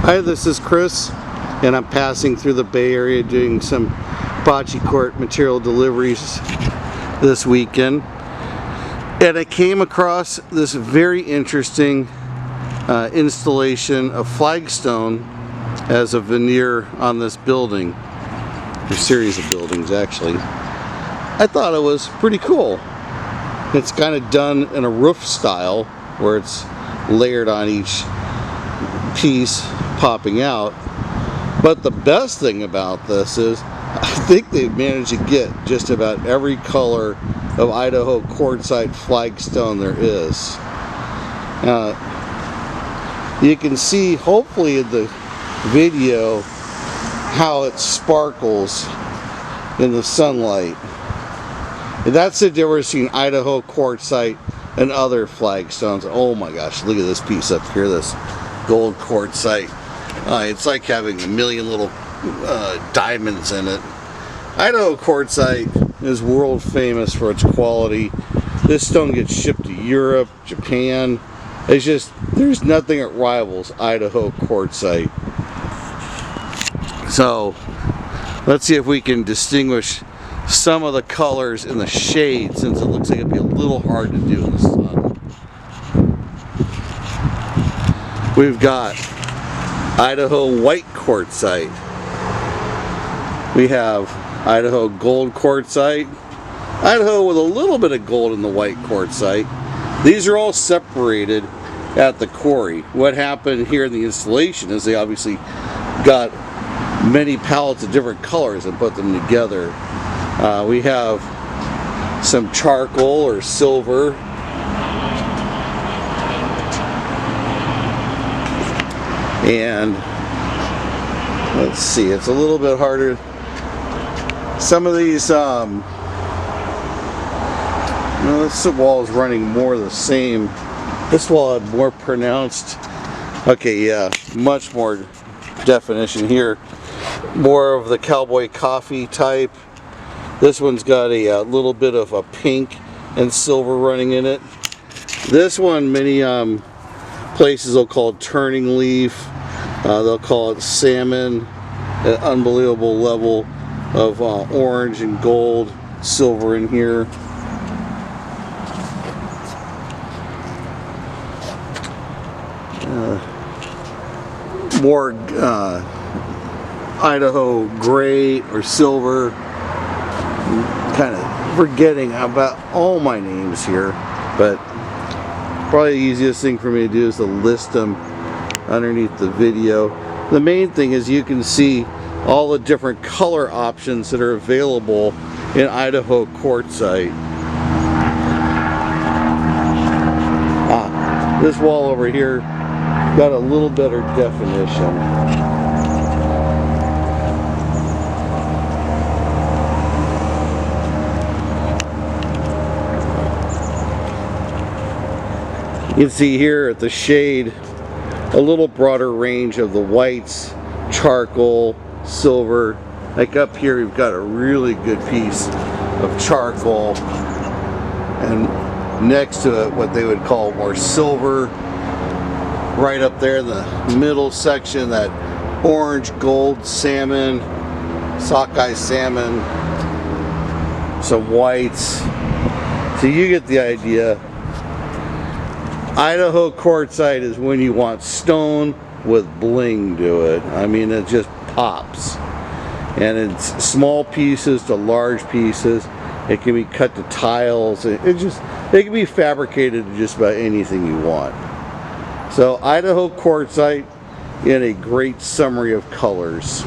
Hi, this is Chris, and I'm passing through the Bay Area doing some bocce court material deliveries this weekend. And I came across this very interesting installation of flagstone as a veneer on this building, a series of buildings actually. I thought it was pretty cool. It's kind of done in a roof style where it's layered on each piece popping out. But the best thing about this is I think they've managed to get just about every color of Idaho Quartzite flagstone there is. You can see hopefully in the video how it sparkles in the sunlight. And that's the difference between Idaho Quartzite and other flagstones. Oh my gosh, look at this piece up here, this gold quartzite. It's like having a million little diamonds in it. Idaho Quartzite is world famous for its quality. This stone gets shipped to Europe, Japan. It's just, there's nothing that rivals Idaho Quartzite. So, let's see if we can distinguish some of the colors in the shade, since it looks like it'd be a little hard to do in the sun. We've got Idaho white quartzite. We have Idaho gold quartzite. Idaho with a little bit of gold in the white quartzite. These are all separated at the quarry. What happened here in the installation is they obviously got many pallets of different colors and put them together. We have some charcoal or silver. And let's see, it's a little bit harder. Some of these, this wall is running more the same. This wall had more pronounced, okay, yeah, much more definition here. More of the cowboy coffee type. This one's got a little bit of a pink and silver running in it. This one, many places will call it turning leaf. They'll call it salmon. An unbelievable level of orange and gold, silver in here. More Idaho gray or silver. I'm kind of forgetting about all my names here, but probably the easiest thing for me to do is to list them underneath the video. The main thing is you can see all the different color options that are available in Idaho Quartzite. This wall over here got a little better definition. You can see here at the shade a little broader range of the whites, charcoal, silver. Like up here we've got a really good piece of charcoal, and next to it what they would call more silver. Right up there in the middle section, that orange gold salmon, sockeye salmon, some whites. So you get the idea. Idaho Quartzite is when you want stone with bling to it. I mean, it just pops. And it's small pieces to large pieces. It can be cut to tiles. It can be fabricated to just about anything you want. So Idaho Quartzite in a great summary of colors.